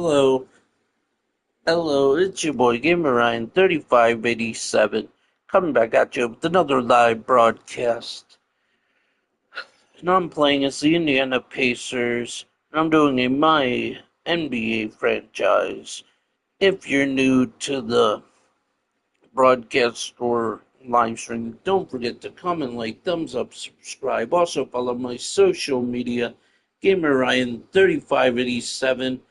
Hello, hello, it's your boy Gamer Ryan 3587 coming back at you with another live broadcast. And I'm playing as the Indiana Pacers, and I'm doing a My NBA franchise. If you're new to the broadcast or live stream, don't forget to comment, like, thumbs up, subscribe. Also follow my social media, Gamer Ryan 3587.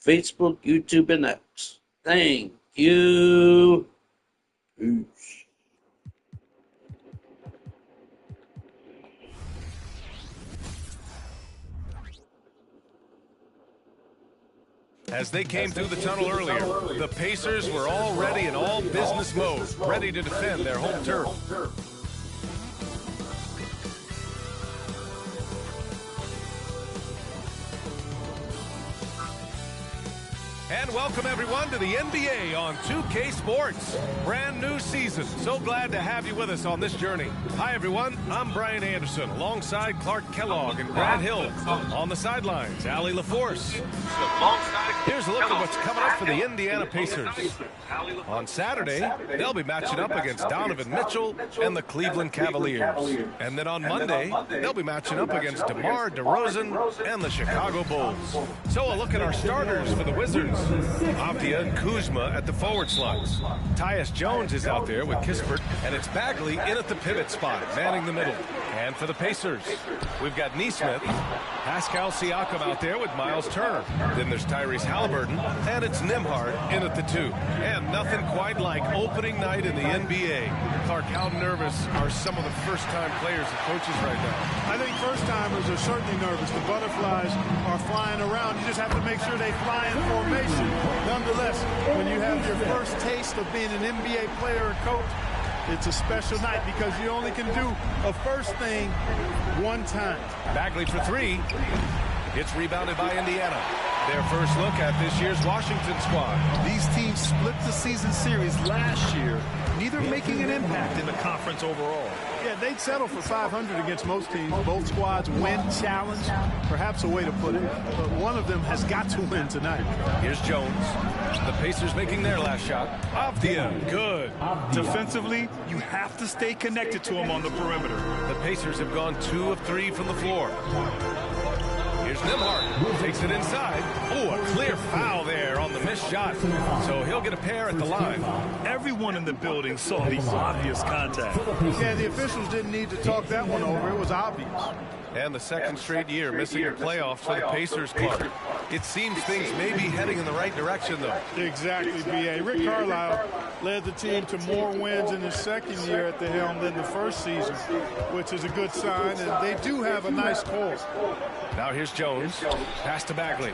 Facebook, YouTube, and X. Thank you. Peace. As they came through the tunnel earlier, the Pacers were already in all business mode, ready to defend their home turf. And welcome everyone to the NBA on 2K Sports. Brand new season. So glad to have you with us on this journey. Hi everyone, I'm Brian Anderson alongside Clark Kellogg and Grant Hill. On the sidelines, Allie LaForce. Here's a look at what's coming up for the Indiana Pacers. On Saturday, they'll be matching up against Donovan Mitchell and the Cleveland Cavaliers. And then on Monday, they'll be matching up against DeMar DeRozan and the Chicago Bulls. So a look at our starters for the Wizards. Avdia and Kuzma at the forward slots. Tyus Jones is out there with Kispert, and it's Bagley in at the pivot spot, manning the middle. And for the Pacers, we've got Nesmith, Pascal Siakam out there with Miles Turner. Then there's Tyrese Halliburton, and it's Nembhard in at the 2. And nothing quite like opening night in the NBA. Clark, how nervous are some of the first-time players and coaches right now? I think first-timers are certainly nervous. The butterflies are flying around. You just have to make sure they fly in formation. Nonetheless, when you have your first taste of being an NBA player or coach, it's a special night because you only can do a first thing one time. Bagley for 3. It's rebounded by Indiana. Their first look at this year's Washington squad. These teams split the season series last year, neither making an impact in the conference overall. Yeah, they'd settle for 500 against most teams. Both squads win challenge, perhaps a way to put it. But one of them has got to win tonight. Here's Jones. The Pacers making their last shot. Avdia, good. Defensively, you have to stay connected to him on the perimeter. The Pacers have gone 2 of 3 from the floor. Here's Nembhard, takes it inside. Oh, a clear foul there on the missed shot. So he'll get a pair at the line. Everyone in the building saw the obvious contact. Yeah, the officials didn't need to talk that one over. It was obvious. And the second straight year missing the playoffs for the Pacers club. It seems things may be heading in the right direction, though. Exactly, B.A. Rick Carlisle led the team to more wins in his second year at the helm than the first season, which is a good sign, and they do have a nice core. Now here's Jones. Pass to Bagley.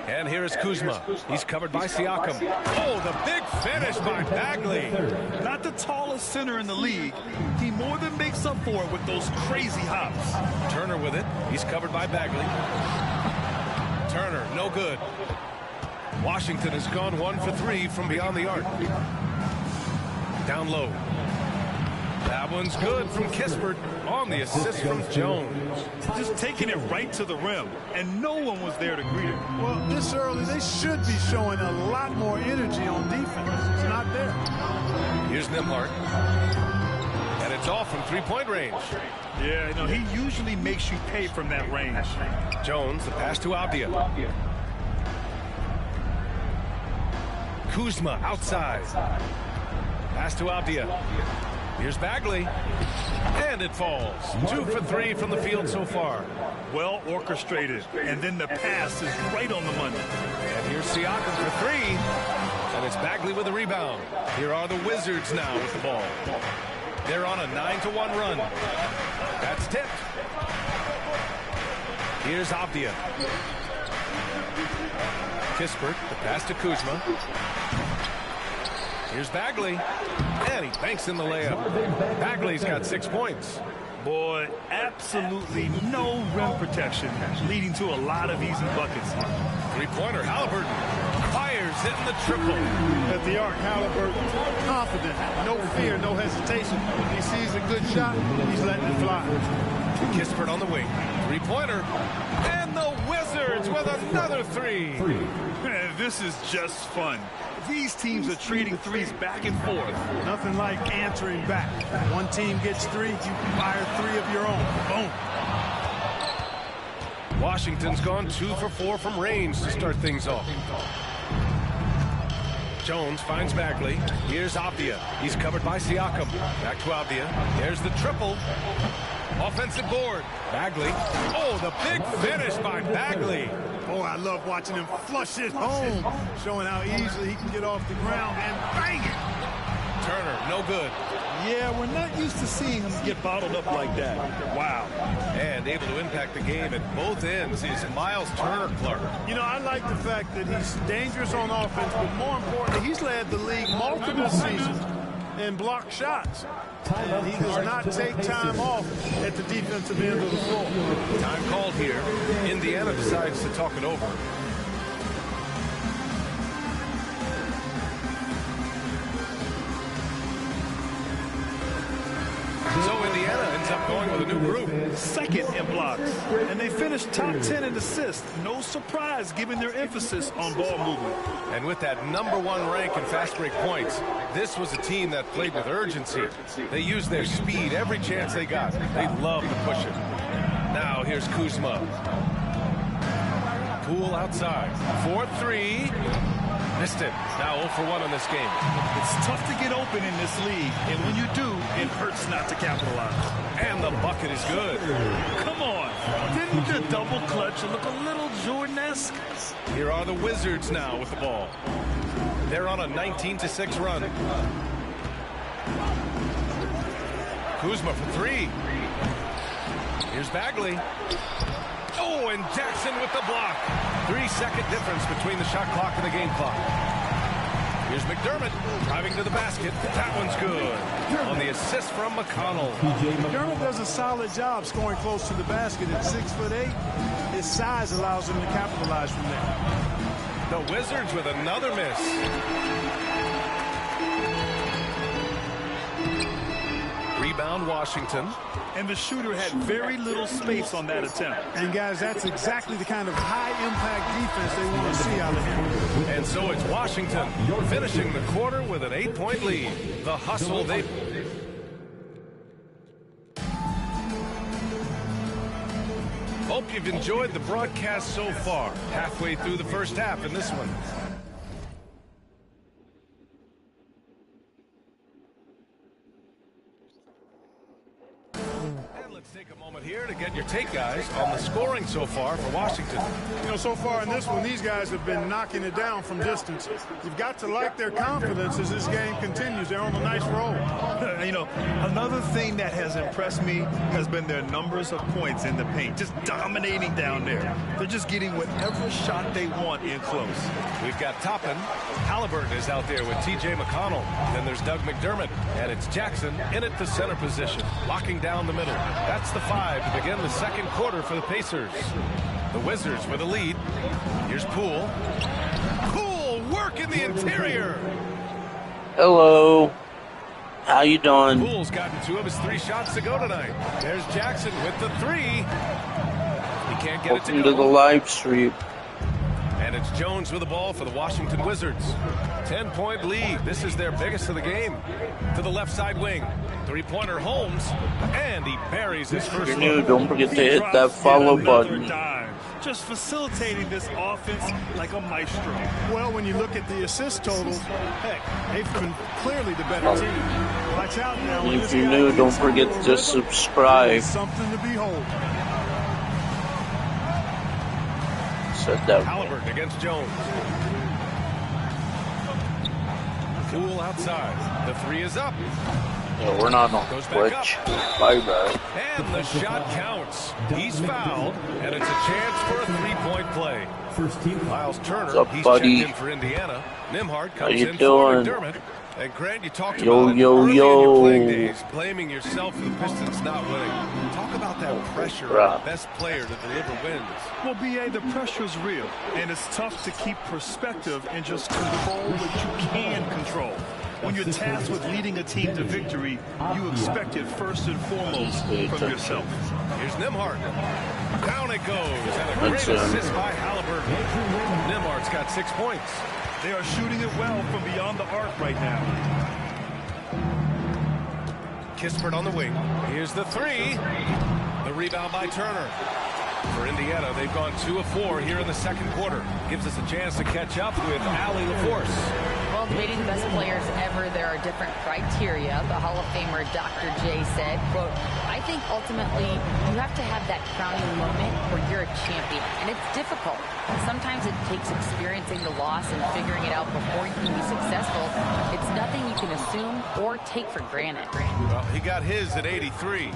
And here is Kuzma. He's covered by Siakam. Oh, the big finish by Bagley. Not the tallest center in the league. He more than makes up for it with those crazy hops. Turner with it. He's covered by Bagley. Turner, no good. Washington has gone 1 for 3 from beyond the arc. Down low. That one's good from Kispert on the assist from Jones. Just taking it right to the rim, and no one was there to greet him. Well, this early, they should be showing a lot more energy on defense. It's not there. Here's Nembhard. And it's off from three-point range. Yeah, he usually makes you pay from that range. Jones, the pass to Avdia. Kuzma outside. Pass to Avdia. Here's Bagley. And it falls. 2 for 3 from the field so far. Well orchestrated. And then the pass is right on the money. And here's Siakam for 3. And it's Bagley with the rebound. Here are the Wizards now with the ball. They're on a 9-1 run. That's tipped. Here's Avdia. Kispert, the pass to Kuzma. Here's Bagley. And he banks in the layup. Bagley's got 6 points. Boy, absolutely no rim protection, leading to a lot of easy buckets. Three-pointer, Halliburton. Fires, hitting the triple. At the arc, Halliburton, confident, no fear, no hesitation. He sees a good shot, he's letting it fly. Kispert on the wing. Three-pointer. And the whip with another three. Man, this is just fun. These teams are trading threes back and forth. Nothing like answering back. One team gets three, you fire three of your own. Boom. Washington's gone 2 for 4 from range to start things off. Jones finds Bagley. Here's Avdia. He's covered by Siakam. Back to Avdia. There's the triple. Offensive board. Bagley. Oh, the big finish by Bagley. Oh, I love watching him flush it home, showing how easily he can get off the ground and bang it. Turner, no good. Yeah, we're not used to seeing him get bottled up like that. Wow. And able to impact the game at both ends is Miles Turner, Clark. You know, I like the fact that he's dangerous on offense, but more importantly, he's led the league multiple seasons in block shots. And he does not take time off at the defensive end of the floor. Time called here. Indiana decides to talk it over. So Indiana ends up going with a new group. Second in blocks. And they finished top 10 in assists. No surprise given their emphasis on ball movement. And with that #1 rank in fast break points, this was a team that played with urgency. They used their speed every chance they got. They love to push it. Now here's Kuzma. Poole outside. 4-3. Missed it. Now 0 for 1 in this game. It's tough to get open in this league, and when you do, it hurts not to capitalize. And the bucket is good. Come on. Didn't the double clutch look a little Jordan-esque? Here are the Wizards now with the ball. They're on a 19-6 run. Kuzma for 3. Here's Bagley. Oh, and Jackson with the block. 3-second difference between the shot clock and the game clock. Here's McDermott driving to the basket. That one's good. On the assist from McConnell. McDermott does a solid job scoring close to the basket at 6'8". His size allows him to capitalize from there. The Wizards with another miss. Rebound Washington. And the shooter had very little space on that attempt. And guys, that's exactly the kind of high-impact defense they want to see out of him. And so it's Washington finishing the quarter with an 8-point lead. The hustle they... Hope you've enjoyed the broadcast so far. Halfway through the first half in this one. Let's take a moment here to get your take, guys, on the scoring so far for Washington. You know, so far in this one, these guys have been knocking it down from distance. You've got to like their confidence as this game continues. They're on a nice roll. You know, another thing that has impressed me has been their numbers of points in the paint, just dominating down there. They're just getting whatever shot they want in close. We've got Toppin. Halliburton is out there with T.J. McConnell. Then there's Doug McDermott, and it's Jackson in at the center position, locking down the middle. That's the 5 to begin the second quarter for the Pacers. The Wizards with a lead. Here's Poole. Poole work in the interior. Hello. How you doing? Poole's gotten 2 of his 3 shots to go tonight. There's Jackson with the 3. He can't get Welcome it to to go. the live stream. And it's Jones with the ball for the Washington Wizards. 10-point lead. This is their biggest of the game. To the left side wing. 3-pointer Holmes. And he buries his first If you're new, one. don't forget to hit that follow button. Just facilitating this offense like a maestro. Well, when you look at the assist totals, heck, they've been clearly the better team. Watch out now. when If this you're guy new, gets don't into forget a to rhythm, subscribe. it's something to behold. Set that. Halliburton against Jones. Poole outside. The 3 is up. Yeah, we're not on Goes back Twitch. Bye-bye. And the shot counts. He's fouled, and it's a chance for a 3-point play. Miles Turner, What's up, he's buddy? checked in for Indiana. Nimhart How comes you in doing? for McDermott. And Grant, you talked Yo, about it yo, early yo. in your playing days, blaming yourself for the Pistons not winning. Talk about that pressure on the best player to deliver wins. Well, B.A., the pressure's real, and it's tough to keep perspective and just control what you can control. When you're tasked with leading a team to victory, you expect it first and foremost from yourself. Here's Nimhart. Down it goes, and a great assist by Halliburton. Nembhard's got 6 points. They are shooting it well from beyond the arc right now. Kispert on the wing. Here's the three. The rebound by Turner. For Indiana, they've gone 2 of 4 here in the second quarter. Gives us a chance to catch up with Allie LaForce. Well, debating the best players ever, there are different criteria. The Hall of Famer Dr. J said, quote, I think ultimately you have to have that crowning moment where you're a champion. And it's difficult. Sometimes it takes experiencing the loss and figuring it out before you can be successful. It's nothing you can assume or take for granted. Well, he got his at 83.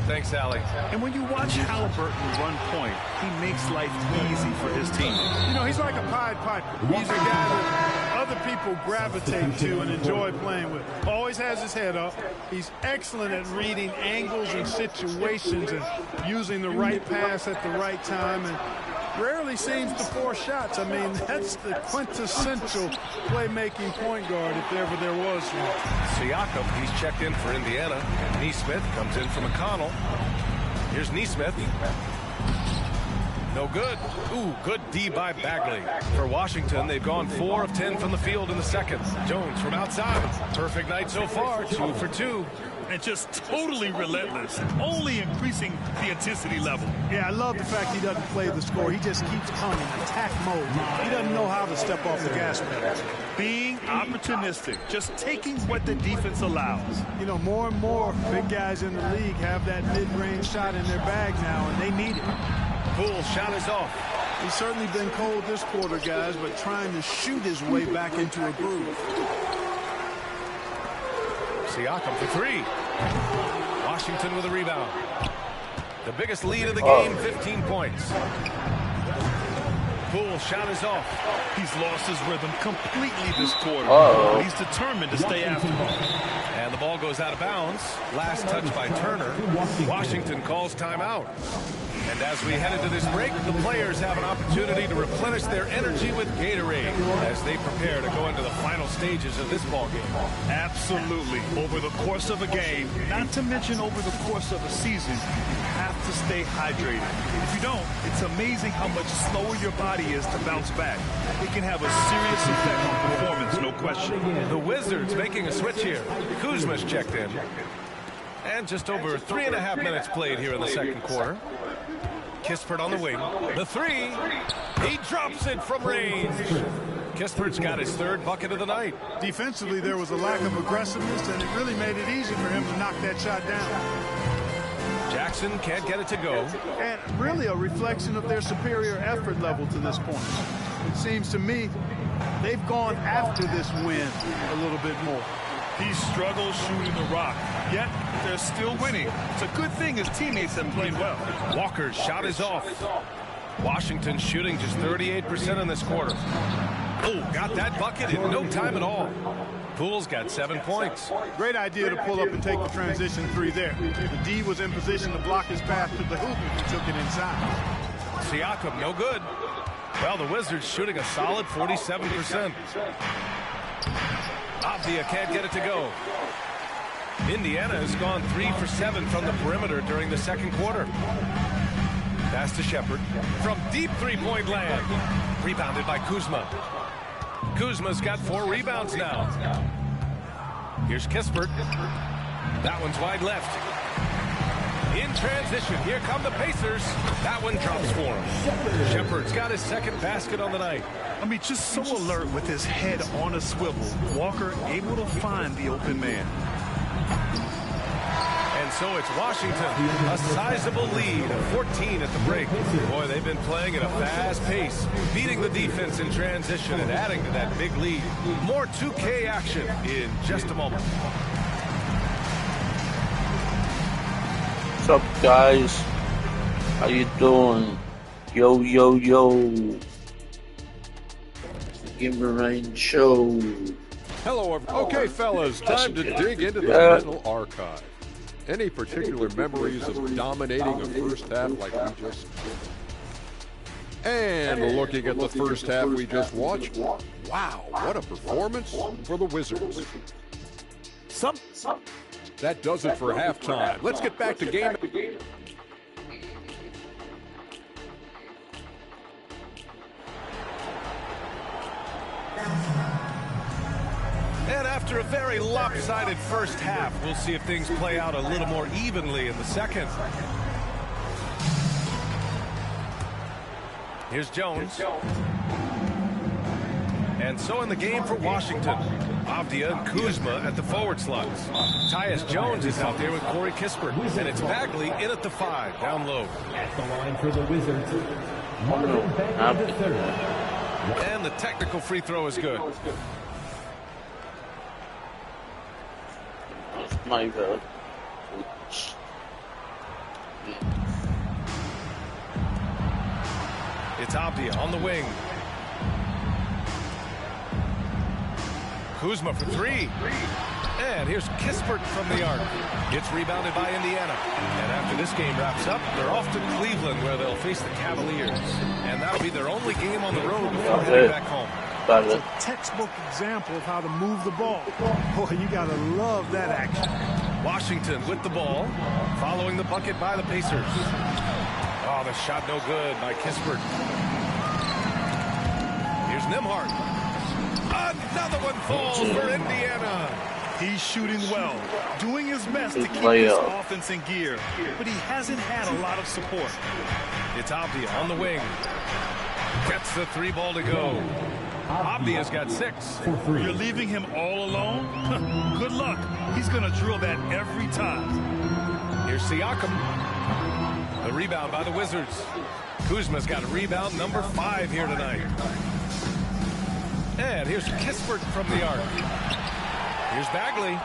Thanks, Allie. And when you watch Halliburton run point, he makes life easy for his team. You know, he's like a Pied Piper. He's a guy that other people gravitate to and enjoy playing with. Always has his head up. He's excellent at reading angles and situations and using the right pass at the right time, and rarely seems to force shots. I mean, that's the quintessential playmaking point guard if ever there was one. Siakam, he's checked in for Indiana. Nesmith comes in from McConnell. Here's Nesmith. No good. Ooh, good D by Bagley. For Washington, they've gone 4 of 10 from the field in the second. Jones from outside. Perfect night so far, 2 for 2. And just totally relentless, only increasing the intensity level. Yeah, I love the fact he doesn't play the score. He just keeps coming, attack mode. He doesn't know how to step off the gas pedal. Being opportunistic, just taking what the defense allows. You know, more and more big guys in the league have that mid-range shot in their bag now, and they need it. Poole shot is off. He's certainly been cold this quarter, guys, but trying to shoot his way back into a groove. Siakam for 3. Washington with a rebound. The biggest lead of the game, 15 points. Poole shot is off. He's lost his rhythm completely this quarter. But he's determined to stay after him. And the ball goes out of bounds. Last touch by Turner. Washington calls timeout. And as we head into this break, the players have an opportunity to replenish their energy with Gatorade as they prepare to go into the final stages of this ball game. Absolutely. Over the course of a game, not to mention over the course of a season, you have to stay hydrated. If you don't, it's amazing how much slower your body is to bounce back. It can have a serious effect on performance, no question. The Wizards making a switch here. Kuzma's checked in. And just over 3.5 minutes played here in the second quarter. Kispert on the wing. The 3. He drops it from range. Kispert's got his 3rd bucket of the night. Defensively, there was a lack of aggressiveness, and it really made it easy for him to knock that shot down. Jackson can't get it to go. And really a reflection of their superior effort level to this point. It seems to me they've gone after this win a little bit more. He struggles shooting the rock, yet they're still winning. It's a good thing his teammates have played well. Walker's shot is off. Washington shooting just 38% in this quarter. Oh, got that bucket in no time at all. Poole's got 7 points. Great idea to pull up and take the transition 3 there. The D was in position to block his path to the hoop and he took it inside. Siakam, no good. Well, the Wizards shooting a solid 47%. Avdia can't get it to go. Indiana has gone 3 for 7 from the perimeter during the second quarter. Pass to Shepherd from deep three-point land. Rebounded by Kuzma. Kuzma's got 4 rebounds now. Here's Kispert. That one's wide left. In transition, here come the Pacers. That one drops for him. Shepherd's got his 2nd basket on the night. I mean, just so alert with his head on a swivel. Walker able to find the open man. And so it's Washington, a sizable lead of 14 at the break. Boy, they've been playing at a fast pace, beating the defense in transition and adding to that big lead. More 2K action in just a moment. What's up, guys? How you doing? Yo, yo, yo. Game Ryan Show. Hello, everyone. Okay, fellas, time to dig into the mental archive. Any particular memories of dominating a first half like we just did? And looking at the first half we just watched, wow, what a performance for the Wizards. That does it for halftime. Let's get back to game. After a very lopsided first half, we'll see if things play out a little more evenly in the second. Here's Jones. And so in the game for Washington, Avdia and Kuzma at the forward slots. Tyus Jones is out there with Corey Kispert. And it's Bagley in at the 5, down low. At the line for the Wizards, Marvin Bagley III. And the technical free throw is good. My bad. It's Avdia on the wing. Kuzma for 3. And here's Kispert from the arc. It's rebounded by Indiana. And after this game wraps up, they're off to Cleveland where they'll face the Cavaliers. And that'll be their only game on the road before heading back home. It's a textbook example of how to move the ball. Boy, you got to love that action. Washington with the ball, following the bucket by the Pacers. Oh, the shot no good by Kispert. Here's Nembhard. Another one falls for Indiana. He's shooting well, doing his best to keep his offense in gear, but he hasn't had a lot of support. It's Avdia on the wing. Gets the 3 ball to go. Avdia's got 6. You're leaving him all alone? Good luck. He's going to drill that every time. Here's Siakam. The rebound by the Wizards. Kuzma's got a rebound number 5 here tonight. And here's Kispert from the arc. Here's Bagley.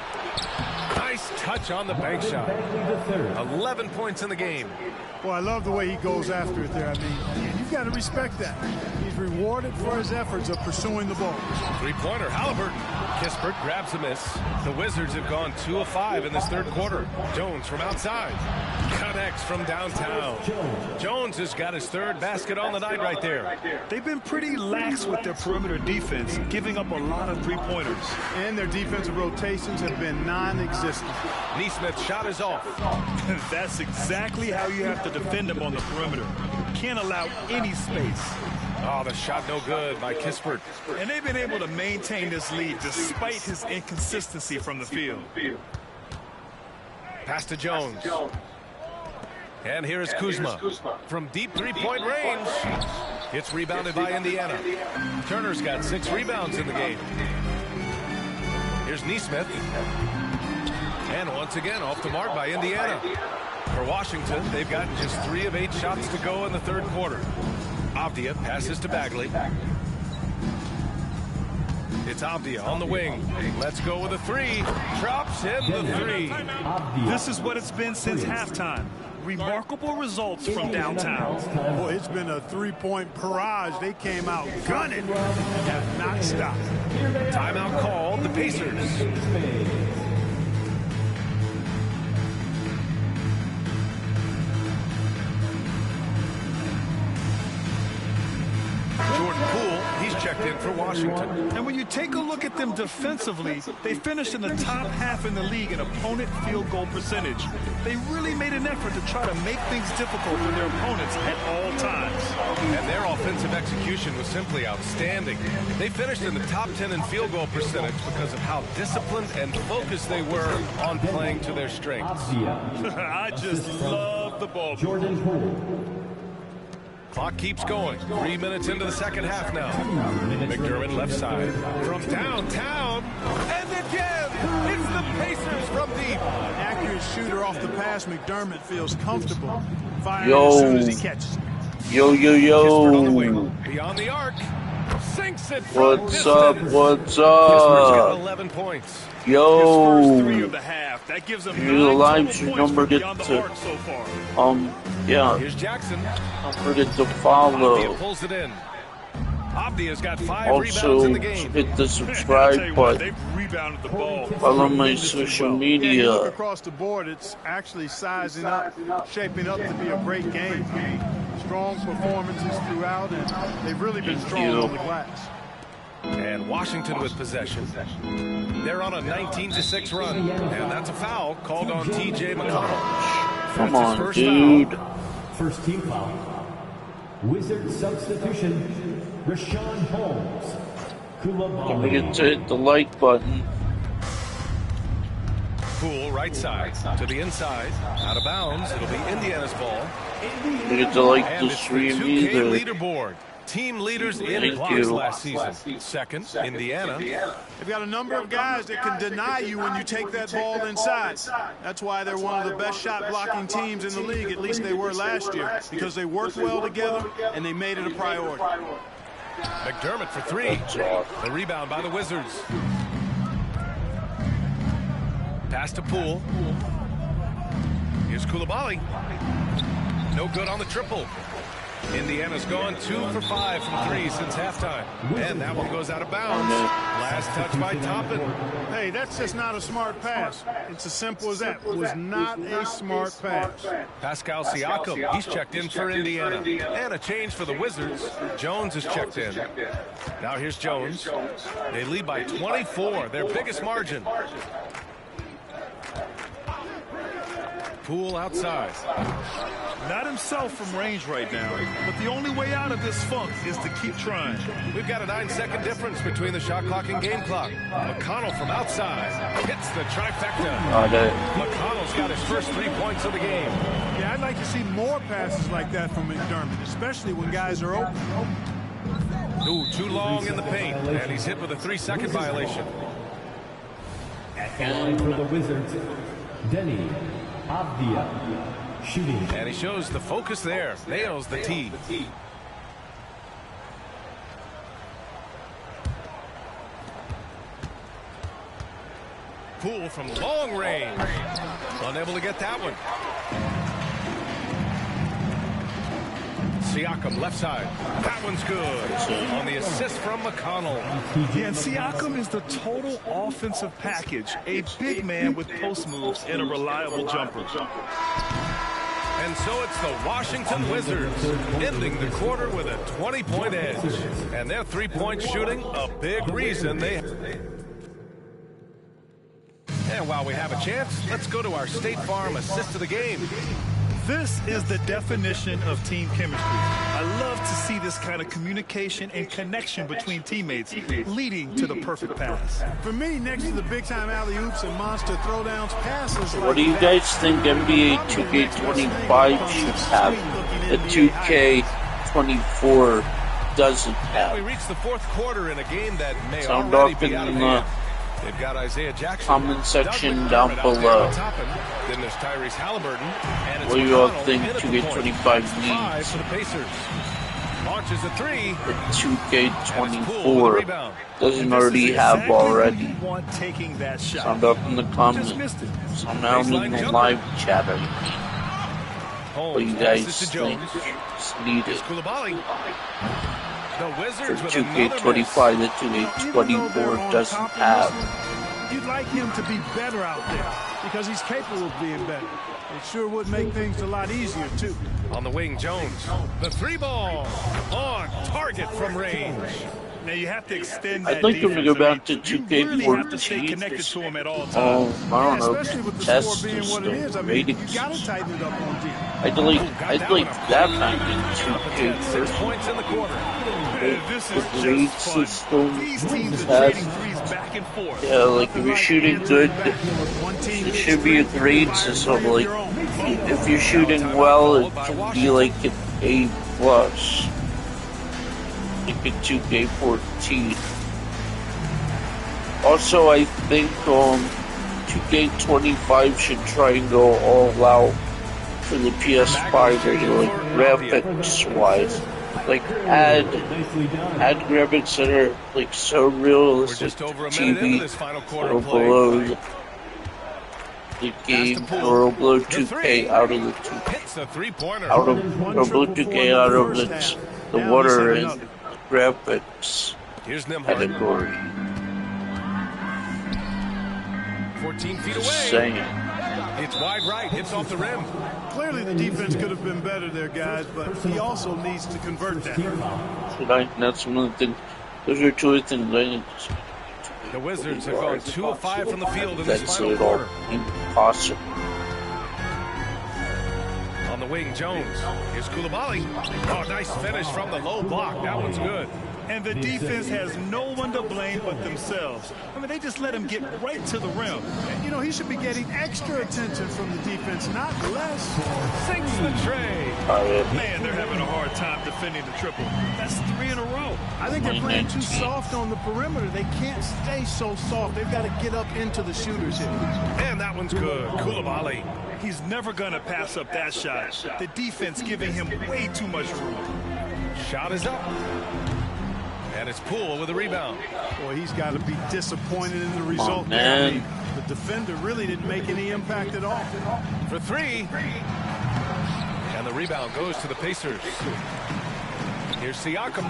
Nice touch on the bank shot. 11 points in the game. Well, I love the way he goes after it there. I mean, you've got to respect that. He's rewarded for his efforts of pursuing the ball. 3-pointer, Halliburton. Kispert grabs a miss. The Wizards have gone 2 of 5 in this third quarter. Jones from outside. Connects from downtown. Jones has got his 3rd basket on the night right there. They've been pretty lax with their perimeter defense, giving up a lot of 3-pointers. And their defensive rotations have been non-existent. Neesmith's shot is off. That's exactly how you have to defend him on the perimeter. Can't allow any space. Oh, the shot no good by Kispert. And they've been able to maintain this lead despite his inconsistency from the field. Pass to Jones. And here is Kuzma. From deep 3-point range. It's rebounded by Indiana. Turner's got 6 rebounds in the game. Here's Neesmith. And once again, off the mark by Indiana. For Washington, they've gotten just 3 of 8 shots to go in the third quarter. Avdia passes to Bagley. It's Avdia on the wing. Let's go with a 3. Drops in the 3. This is what it's been since halftime. Remarkable results from downtown. Boy, it's been a 3-point barrage. They came out gunning and have not stopped. Timeout called, the Pacers. Jordan Poole, he's checked in for Washington. And when you take a look at them defensively, they finished in the top half in the league in opponent field goal percentage. They really made an effort to try to make things difficult for their opponents at all times. And their offensive execution was simply outstanding. They finished in the top 10 in field goal percentage because of how disciplined and focused they were on playing to their strengths. I just love the ball. Jordan Poole. Clock keeps going. 3 minutes into the second half now. McDermott left side. From downtown. And again, it's the Pacers from deep. Accurate shooter off the pass. McDermott feels comfortable firing as soon as he catches it. Yo. Beyond the arc. Sinks it from What's distance. up? What's Kispert got up? 11 points. Yo. His first 3 of the half. That gives them 9 Your lives, total your points number from beyond gets the to- arc so far. Yeah. Here's Jackson. Don't forget to Avdia follow. pulls it in. Avdia's got 5 rebounds in Also, the game. hit the I'll tell subscribe you what, button. they've rebounded the ball. Follow my tremendously social well. Yeah, you look media. across the board, it's actually sizing up, shaping up to be a great game. Strong performances throughout, and they've really been strong you. on the glass. And Washington with possession. They're on a 19-6 run. And that's a foul called on T.J. McConnell. Come That's his on, first dude. foul. First team foul. Wizard substitution, Rashawn Holmes. Don't forget to hit the like button. Poole, right side, to the inside, out of bounds. It'll be Indiana's ball. You get to like And the it's the stream 2K either. leaderboard. Team leaders in Thank blocks you. last season. Second, Indiana. They've got a number of guys that can deny you when you take that ball inside. That's why they're one of the best shot blocking teams in the league. At least they were last year, because they worked well together and they made it a priority. McDermott for three. The rebound by the Wizards. Pass to Poole. Here's Coulibaly. No good on the triple. Indiana's gone 2 for 5 from 3 since halftime. And that one goes out of bounds. Last touch by Toppin. Hey, that's just not a smart pass. It's as simple as that. It was not a smart pass. Pascal Siakam, he's checked in for Indiana. And a change for the Wizards. Jones is checked in. Now here's Jones. They lead by 24, their biggest margin. Poole outside. Not himself from range right now, but the only way out of this funk is to keep trying. We've got a 9-second difference between the shot clock and game clock. McConnell from outside hits the trifecta. McConnell's got his first 3 points of the game. Yeah, I'd like to see more passes like that from McDermott, especially when guys are open. Ooh, too long in the paint, and he's hit with a 3-second violation. At the line for the Wizards, Denny Avdia. Shooting. And he shows the focus there. Nails the tee. Poole from long range. Unable to get that one. Siakam left side. That one's good. On the assist from McConnell. Yeah, and Siakam is the total offensive package. A big man with post moves and a reliable jumper. And so it's the Washington Wizards ending the quarter with a 20-point edge. And their three-point shooting, a big reason they... And while we have a chance, let's go to our State Farm assist of the game. This is the definition of team chemistry. I love to see this kind of communication and connection between teammates leading to the perfect pass. For me, next to the big-time alley-oops and monster throwdowns, passes What do you guys think NBA 2K25 should have that 2K24 doesn't We have? reach the fourth quarter in a game that may Sound already off be in out of the hand. They've got Isaiah Jackson. comment section Dudley down out there below. on top. Then there's Tyrese Halliburton. And it's What do you all McConnell think in at the 2K25 point. needs? 5 for the Pacers. Launches a three. The And it's Poole with the 2K24 rebound. doesn't already have already. You want taking that shot. Sound up in the comments. Just missed it. Sound in the live chatter. What do you guys Passes to think Jones. is needed Coulibaly. The for Wizards with 2K25 that Even though 2K24 they're on doesn't top of have? this one, you'd like him to be better out there because he's capable of being better. It sure would make things a lot easier, too. on the wing, Jones. The three ball on target from range. Now you have to extend I'd that like him to go defense. back to You really have to stay 2K14. connected to him at all times. Oh, I don't know. Especially with the Test score being what it is. I mean, ratings. you got to tighten it up on defense. I'd like that kind of 6 2K points in the quarter. This the is grade just fun. system These teams are has. trading threes back and forth. Yeah, like if you're shooting good, it should be a grade system. Like if you're shooting well, it should be like an A+. Like a 2K14. Also, I think 2K25 should try and go all out for the PS5 like graphics wise. Like add graphics that are like so We're realistic just to over a minute into TV this final quarter or play. below the game or below 2K out of the Hits a three-pointer. or below 2K out of the water and graphics Here's Nembhard. category. 14 feet Just away. saying. It's wide right. Hits off the rim. Clearly, the defense could have been better there, guys, but he also needs to convert that. So that's one of the things. Those are two things I think. The Wizards have gone 2 of 5 from the field in this That's final it all quarter. impossible. On the wing, Jones. Here's Koulibaly. Oh, nice finish from the low block. That one's good. And the defense has no one to blame but themselves. I mean, they just let him get right to the rim. And, you know, he should be getting extra attention from the defense, not less. Sinks the tray. Man, they're having a hard time defending the triple. That's 3 in a row. I think they're playing too soft on the perimeter. They can't stay so soft. They've got to get up into the shooters here. And that one's good. Koulibaly. He's never going to pass up that shot. The defense giving him way too much room. Shot is up. And it's Poole with a rebound. Boy, he's got to be disappointed in the result. I mean, the defender really didn't make any impact at all. For 3. And the rebound goes to the Pacers. Here's Siakam.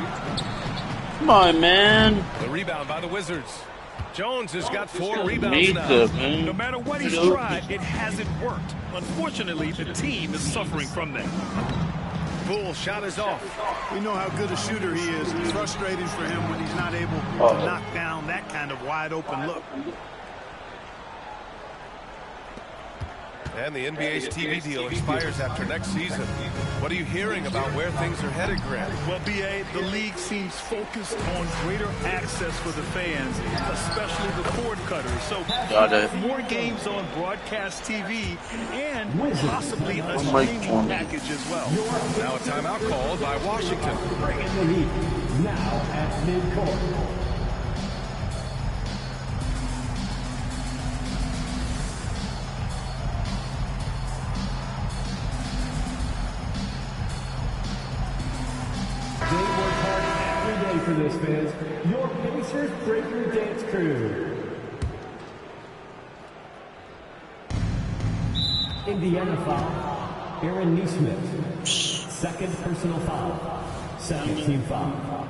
Come on, man. The rebound by the Wizards. Jones has got 4 rebounds now. No matter what he's tried, it hasn't worked. Unfortunately, the team is suffering from that. Poole shot is off. We know how good a shooter he is. It's frustrating for him when he's not able to knock down that kind of wide open look. And the NBA's TV deal expires after next season. What are you hearing about where things are headed, Grant? Well, B.A., the league seems focused on greater access for the fans, especially the cord cutters. So more games on broadcast TV and possibly a streaming package as well. Now a timeout called by Washington. Bringing the heat now at midcourt. They work hard every day for this, fans. Your Pacers Breaker Dance Crew. Indiana foul, Aaron Nesmith. Second personal foul. Second team foul.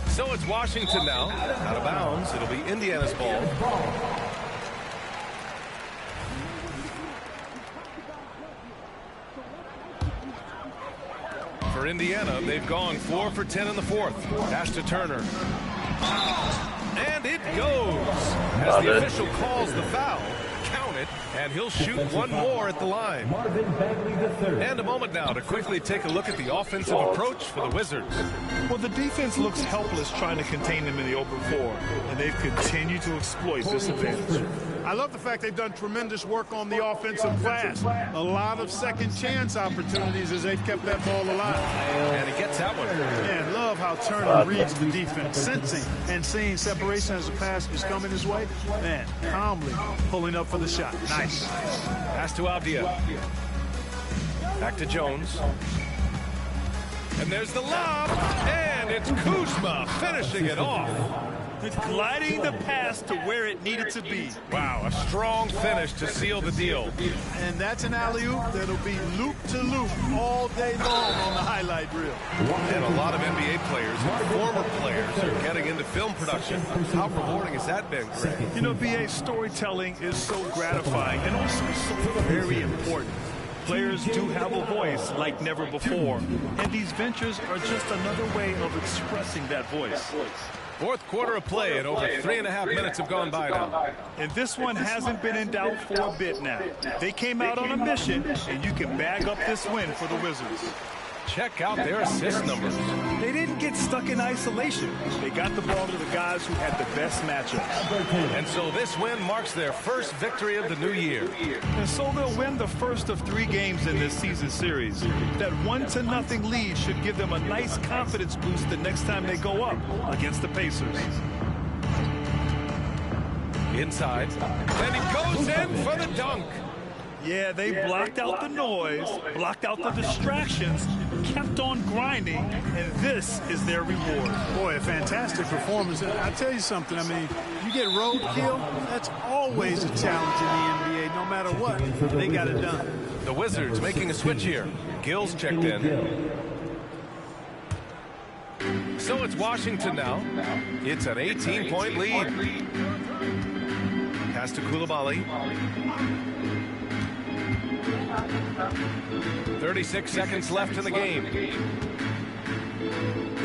So it's Washington now. Out of bounds. It'll be Indiana's ball. For Indiana, they've gone 4 for 10 in the 4th. Pass to Turner. And it goes. As the official calls the foul, count it, and he'll shoot one more at the line. Marvin Bagley III. And a moment now to quickly take a look at the offensive approach for the Wizards. Well, the defense looks helpless trying to contain them in the open floor, and they've continued to exploit this advantage. I love the fact they've done tremendous work on the offensive glass. A lot of second chance opportunities as they've kept that ball alive. And he gets that one. Man, love how Turner reads the defense, sensing and seeing separation as the pass is coming his way. Man, calmly pulling up for the shot. Nice. Pass to Avdia. Back to Jones. And there's the lob. And it's Kuzma finishing it off. It's gliding the pass to where it needed to be. Wow, a strong finish to seal the deal. And that's an alley-oop that'll be loop-to-loop all day long on the highlight reel. And a lot of NBA players and former players are getting into film production. How rewarding has that been, Greg? You know, BA, storytelling is so gratifying and also so very important. Players do have a voice like never before, and these ventures are just another way of expressing that voice. 4th quarter of play, and over 3.5 minutes have gone by now. And this one hasn't been in doubt for a bit now. They came out on a mission, and you can bag up this win for the Wizards. Check out their assist numbers. They didn't get stuck in isolation. They got the ball to the guys who had the best matchups. And so this win marks their first victory of the new year. And so they'll win the first of 3 games in this season series. That 1-0 lead should give them a nice confidence boost the next time they go up against the Pacers. Inside. And he goes in for the dunk. Yeah, they blocked out the noise, blocked out the distractions, kept on grinding, and this is their reward. Boy, a fantastic performance. I'll tell you something. I mean, you get roadkill, that's always a challenge in the NBA. No matter what, they got it done. The Wizards making a switch here. Gill's checked in. So it's Washington now. It's an 18-point lead. Pass to Koulibaly. 36 seconds left in the game.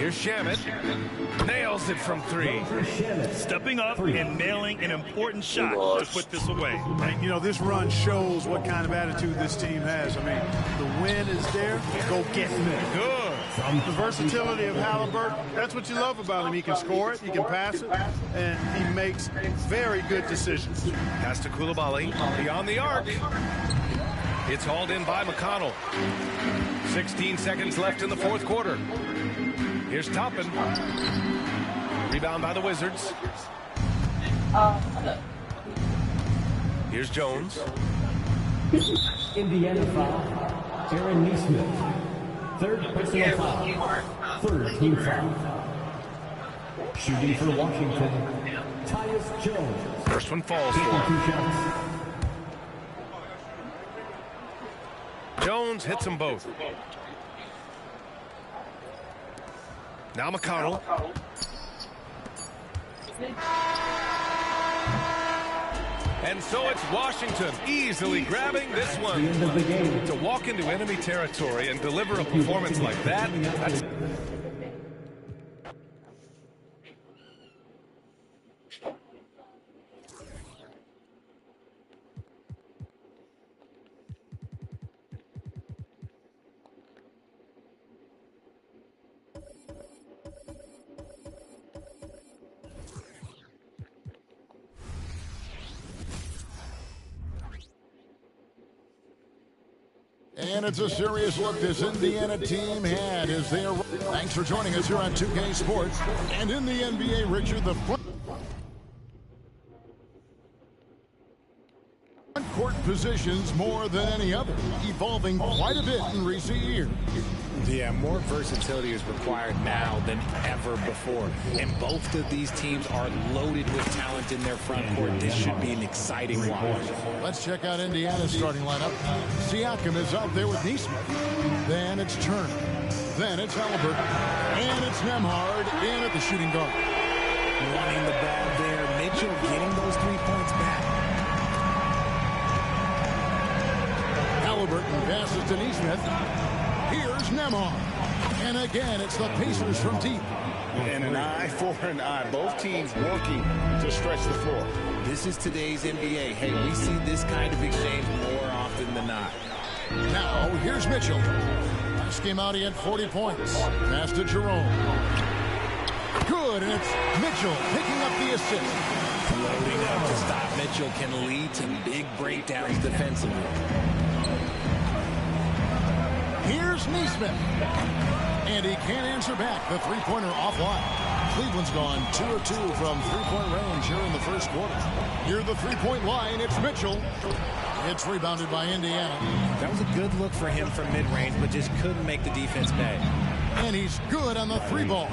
Here's Shamet. Nails it from 3. Stepping up and nailing an important shot to put this away. And, you know, this run shows what kind of attitude this team has. I mean, the win is there. Go get it. Good. The versatility of Halliburton, that's what you love about him. He can score it, he can pass it, and he makes very good decisions. Pass to Coulibaly. Beyond the arc. It's hauled in by McConnell. 16 seconds left in the fourth quarter. Here's Toppin. Rebound by the Wizards. Here's Jones. Indiana foul. Aaron Neesmith. Third personal foul. Third team foul. Shooting for Washington. Tyus Jones. First one falls for Taking him. 2 shots. Jones hits them both. Now McConnell. And so it's Washington easily grabbing this one. The end of the game. To walk into enemy territory and deliver a performance like that, that's... And it's a serious look this Indiana team had as they are. Thanks for joining us here on 2K Sports. And in the NBA, Richard, the front court positions more than any other, evolving quite a bit in recent years. Yeah, more versatility is required now than ever before. And both of these teams are loaded with talent in their front court. This should be an exciting watch. Let's check out Indiana's starting lineup. Siakam is out there with Neesmith. Then it's Turner. Then it's Halliburton. And it's Nembhard in at the shooting guard. Wanting the ball there. Mitchell getting those 3 points back. Halliburton passes to Neesmith. Here's Nembhard. And again, it's the Pacers from deep. And an eye for an eye. Both teams working to stretch the floor. This is today's NBA. Hey, we see this kind of exchange more often than not. Now, here's Mitchell. Last game out, he had 40 points. Pass to Jerome. Good, and it's Mitchell picking up the assist. Loading up to stop Mitchell can lead to big breakdowns defensively. Here's Neesmith. And he can't answer back. The three-pointer offline. Cleveland's gone 2 of 2 from three-point range here in the first quarter. Near the three-point line, it's Mitchell. It's rebounded by Indiana. That was a good look for him from mid-range, but just couldn't make the defense pay. And he's good on the three ball.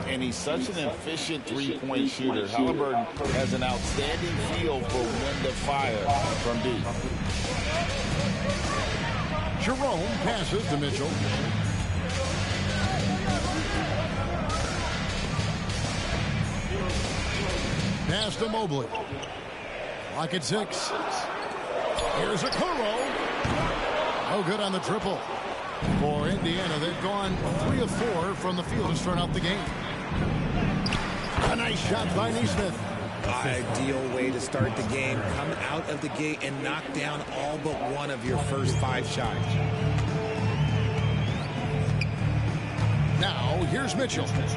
And he's such an efficient three-point shooter. Halliburton has an outstanding feel for when to fire from deep. Jerome passes to Mitchell. Pass to Mobley. Clock at 6. Here's a Okoro. No good on the triple. For Indiana, they've gone 3 of 4 from the field to start out the game. A nice shot by Neesmith. Ideal way to start the game. Come out of the gate and knock down all but one of your first 5 shots. Now, here's Mitchell. Pacers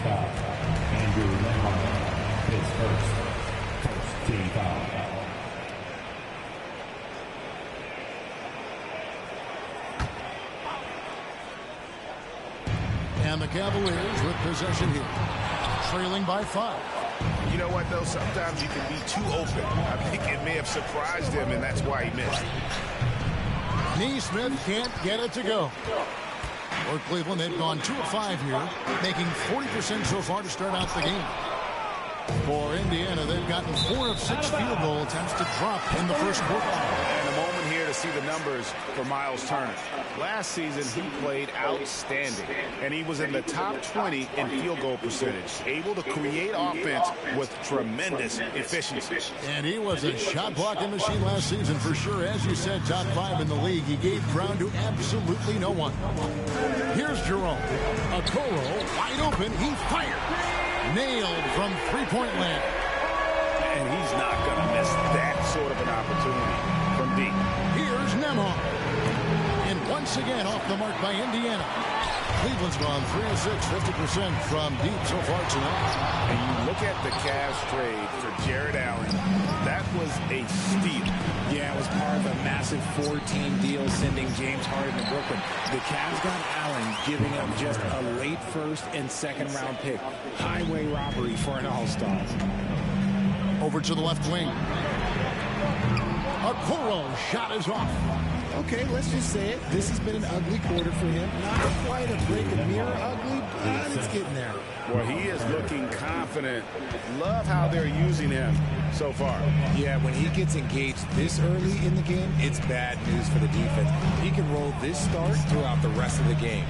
foul. Andrew Nembhard, his first team foul. And the Cavaliers with possession here. Trailing by 5. You know what, though? Sometimes you can be too open. I think it may have surprised him, and that's why he missed. Neesmith can't get it to go. For Cleveland, they've gone 2 of 5 here, making 40% so far to start out the game. For Indiana, they've gotten 4 of 6 field goal attempts to drop in the first quarter. And the moment here here to see the numbers for Miles Turner. Last season, he played outstanding, and he was in the top 20 in field goal percentage, able to create offense with tremendous efficiency. And he was a shot-blocking machine last season for sure. As you said, top 5 in the league. He gave ground to absolutely no one. Here's Jerome. Okoro, wide open. He fired. Nailed from three-point land. And he's not going to miss that sort of an opportunity from deep. Here's Nembhard. And once again off the mark by Indiana. Cleveland's gone 3 of 6, 50% from deep so far tonight. And you look at the Cavs trade for Jared Allen, that was a steal. Yeah, it was part of a massive 4-team deal sending James Harden to Brooklyn. The Cavs got Allen, giving up just a late first and second round pick. Highway robbery for an all-star. Over to the left wing. Okoro shot is off. Okay, let's just say it. This has been an ugly quarter for him. Not quite a break of mirror ugly, but it's getting there. Well, he is looking confident. Love how they're using him so far. Yeah, when he gets engaged this early in the game, it's bad news for the defense. He can roll this start throughout the rest of the game.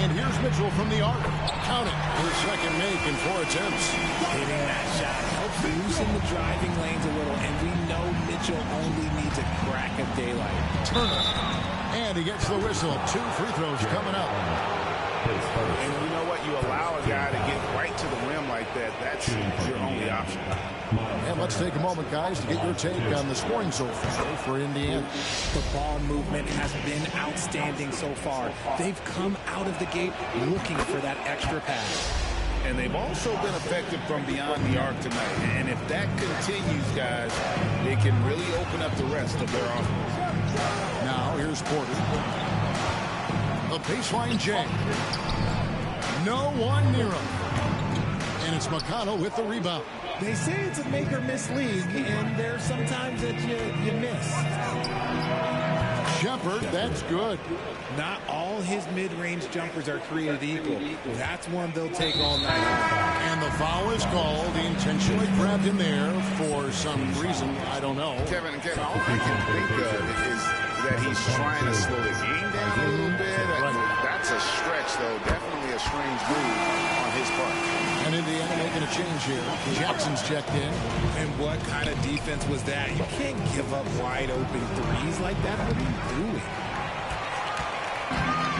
And here's Mitchell from the arc. Count it. His second make in 4 attempts. Hitting that shot helps loosen the driving lanes a little, and we know Mitchell only needs a crack of daylight. Turner. And he gets the whistle. 2 free throws coming up. And you know what? You allow a guy to get right to the rim like that. That's your only option. And let's take a moment, guys, to get your take on the scoring so far for Indiana. The ball movement has been outstanding so far. They've come out of the gate looking for that extra pass. And they've also been effective from beyond the arc tonight. And if that continues, guys, they can really open up the rest of their offense. Now, here's Porter. The baseline J. No one near him. And it's McConnell with the rebound. They say it's a make-or-miss league, and there's sometimes that you miss. Shepard, that's good. Not all his mid-range jumpers are created equal. That's one they'll take all night. And the foul is called. He intentionally grabbed him there for some reason. I don't know. Kevin, all I can think of is that he's trying to slow the game down a little bit. That's a stretch, though. Definitely a strange move on his part. And Indiana making a change here. Jackson's checked in. And what kind of defense was that? You can't give up wide open threes like that. What are you doing?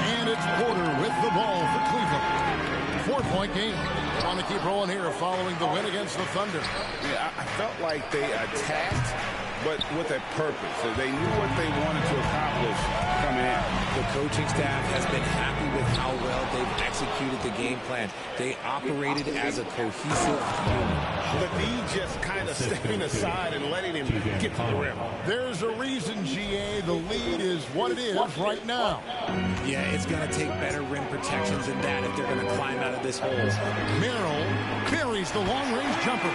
And it's Porter with the ball for Cleveland. 4-point game. They want to keep rolling here following the win against the Thunder. Yeah, I felt like they attacked, but with a purpose. So they knew what they wanted to accomplish coming in. The coaching staff has been happy with how well they've executed the game plan. They operated as a cohesive unit. The D just kind of stepping aside and letting him get to the rim. There's a reason, GA. The lead is what it is right now. Yeah, it's going to take better rim protections than that if they're going to climb out of this hole. Merrill buries the long-range jumper.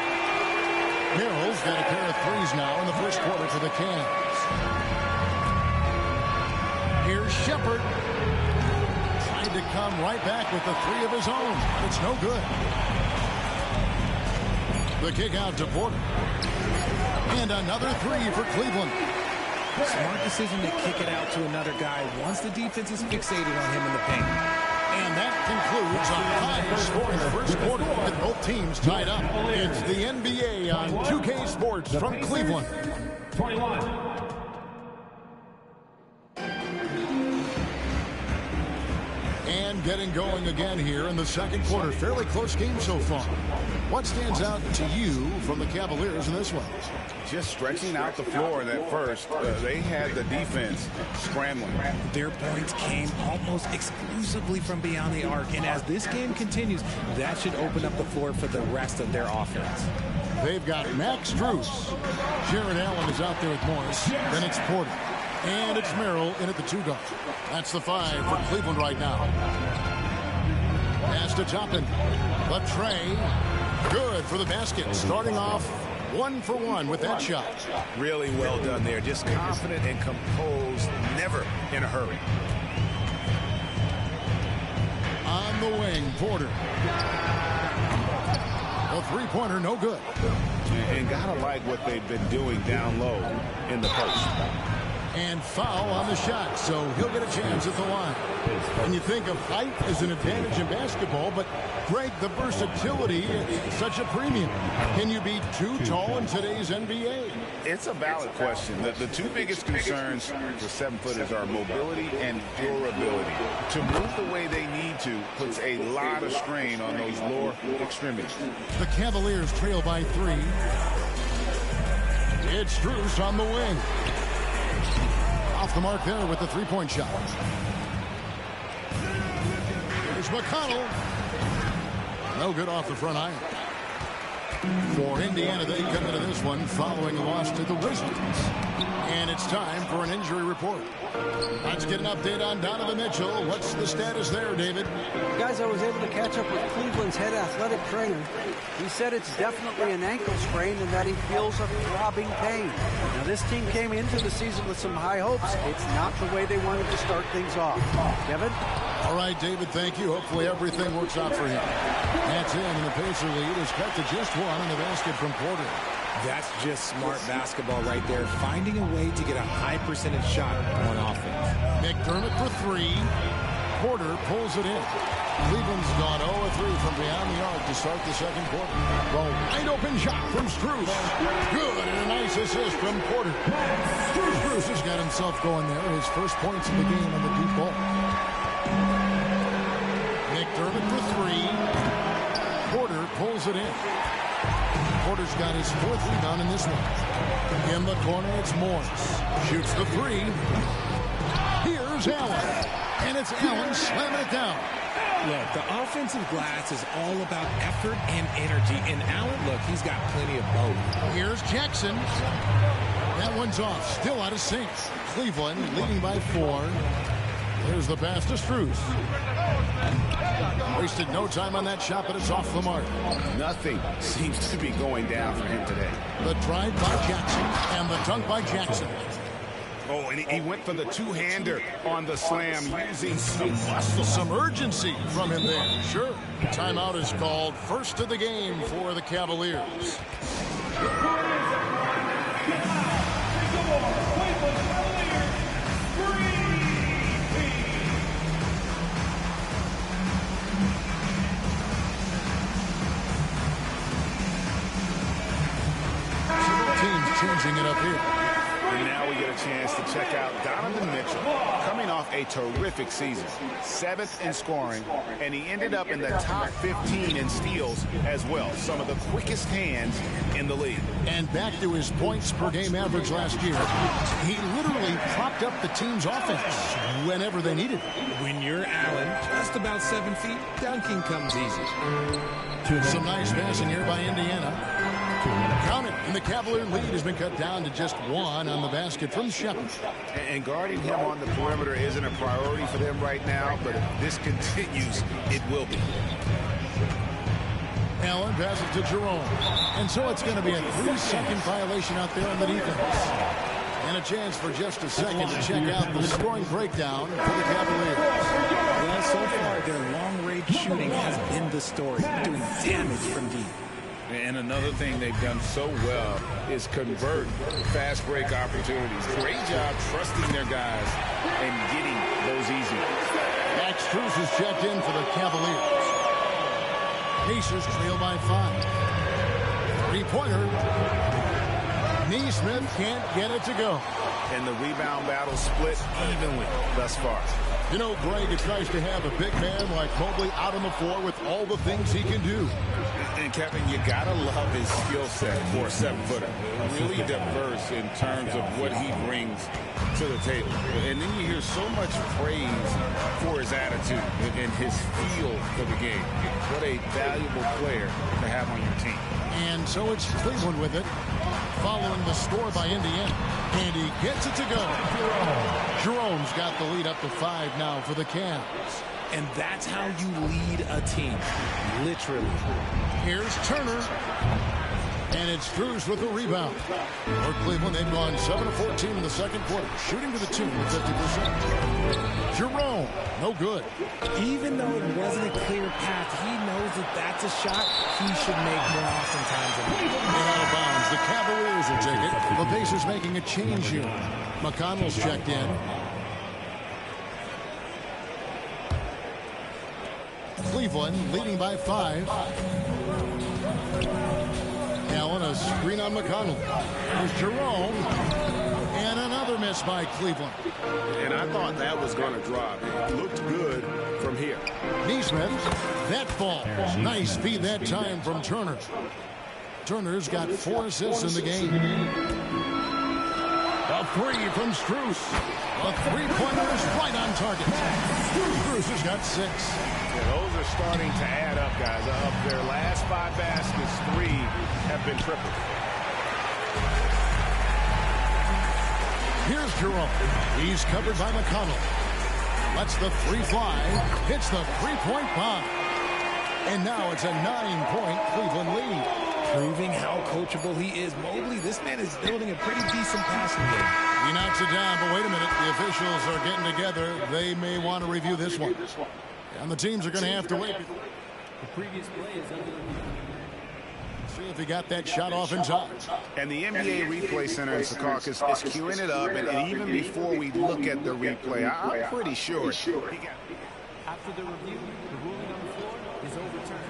Merrill's got a pair of threes now in the first quarter for the Cavs. Here's Shepard. Trying to come right back with the 3 of his own. But it's no good. The kick out to Porter. And another 3 for Cleveland. Smart decision to kick it out to another guy once the defense is fixated on him in the paint. And that concludes a high-scoring first quarter with both teams tied up. It's the NBA on 2K Sports from Cleveland. 21. And getting going again here in the second quarter. Fairly close game so far. What stands out to you from the Cavaliers in this one? Just stretching out the floor in that first. They had the defense scrambling. Their points came almost exclusively from beyond the arc. And as this game continues, that should open up the floor for the rest of their offense. They've got Max Strus. Jared Allen is out there with Morris. Then it's Porter. And it's Merrill in at the 2 guard. That's the 5 for Cleveland right now. Pass to Toppin. The tray. Good for the basket. Starting off 1 for 1 with that shot. Really well done there. Just confident and composed. Never in a hurry. On the wing, Porter. A 3-pointer, no good. And gotta like what they've been doing down low in the post. And foul on the shot, so he'll get a chance at the line. And you think of height as an advantage in basketball, but Greg, the versatility is such a premium. Can you be too tall in today's NBA? It's a valid question. The two biggest concerns for 7-footers are mobility and durability. To move the way they need to puts a lot of strain on those lower extremities. The Cavaliers trail by 3. It's Strus on the wing. Off the mark there with the three-point shot. Here's McConnell. No good off the front iron. For Indiana, they come into this one following a loss to the Wizards. And it's time for an injury report. Let's get an update on Donovan Mitchell. What's the status there, David? Guys, I was able to catch up with Cleveland's head athletic trainer. He said it's definitely an ankle sprain and that he feels a throbbing pain. Now, this team came into the season with some high hopes. It's not the way they wanted to start things off. Kevin? All right, David, thank you. Hopefully everything works out for him. That's in, and the Pacer lead is cut to just 1 on the basket from Porter. That's just smart basketball right there, finding a way to get a high percentage shot on offense. McDermott for 3. Porter pulls it in. Cleveland's gone 0-3 from beyond the arc to start the second quarter. A wide open shot from Strus. Good, and a nice assist from Porter. Strus has got himself going there. His first points of the game on the deep ball. McDermott for 3. Porter pulls it in. Porter's got his 4th rebound in this one. In the corner, it's Morris. Shoots the 3. Here's Allen. And it's Allen slamming it down. Look, the offensive glass is all about effort and energy. And Allen, look, he's got plenty of both. Here's Jackson. That one's off. Still out of sync. Cleveland leading by 4. There's the pass to Strus. Wasted no time on that shot, but it's off the mark. Nothing seems to be going down for him today. The drive by Jackson and the dunk by Jackson. Oh, and he went for the two-hander on the slam using some muscle. Some urgency from him there. Sure. Timeout is called. First of the game for the Cavaliers. Changing it up here. And now we get a chance to check out Donovan Mitchell, coming off a terrific season. 7th in scoring, and he ended up in the top 15 in steals as well. Some of the quickest hands in the league. And back to his points per game average last year. He literally propped up the team's offense whenever they needed it. When you're Allen, just about 7 feet, dunking comes easy. Some nice passing here by Indiana. Count it, and the Cavalier lead has been cut down to just 1 on the basket from Shepard. And guarding him on the perimeter isn't a priority for them right now, but if this continues, it will be. Allen passes to Jerome. And so it's going to be a 3-second violation out there on the defense. And a chance for just a second to check out the scoring breakdown for the Cavaliers. Well, so far, their long-range shooting has been the story, doing damage from deep. And another thing they've done so well is convert fast break opportunities. Great job trusting their guys and getting those easy. Max Strus is checked in for the Cavaliers. Pacers trail by 5. 3-pointer. Neesmith can't get it to go. And the rebound battle split evenly thus far. You know, Greg, it tries to have a big man like Mobley out on the floor with all the things he can do. And Kevin, you gotta love his skill set for a 7-footer. Really diverse in terms of what he brings to the table. And then you hear so much praise for his attitude and his feel for the game. What a valuable player to have on your team. And so it's Cleveland with it, following the score by Indiana. And he gets it to go. Jerome's got the lead up to 5 now for the Cavs. And that's how you lead a team, literally. Here's Turner. And it's Strus with the rebound. For Cleveland, they've gone 7 of 14 in the second quarter, shooting to the tune of 50%. Jerome, no good. Even though it wasn't a clear path, he knows that that's a shot he should make more oftentimes. And out of bounds, the Cavaliers will take it. The Pacers making a change here. McConnell's checked in. Cleveland leading by 5. Allen, a screen on McConnell. There's Jerome. And another miss by Cleveland. And I thought that was going to drop. It looked good from here. Neesmith, that falls. Nice feed that time from Turner. Turner's got 4 assists in the game. A 3 from Strus. A three-pointer is right on target. Strus has got 6. Yeah, those are starting to add up, guys. Of their last 5 baskets, 3 have been tripled. Here's Jerome. He's covered by McConnell. Lets the 3 fly. Hits the 3-point bomb. And now it's a 9-point Cleveland lead. Proving how coachable he is. Mobley, this man is building a pretty decent passing game. He knocks it down, but wait a minute. The officials are getting together. They may want to review this one. And the teams are going to have to wait. The previous play is under review. See if he got that shot off in time. And the NBA Replay Center in Secaucus is queuing it up. And even before we look at the replay, I'm pretty sure. After the review, the ruling on the floor is overturned.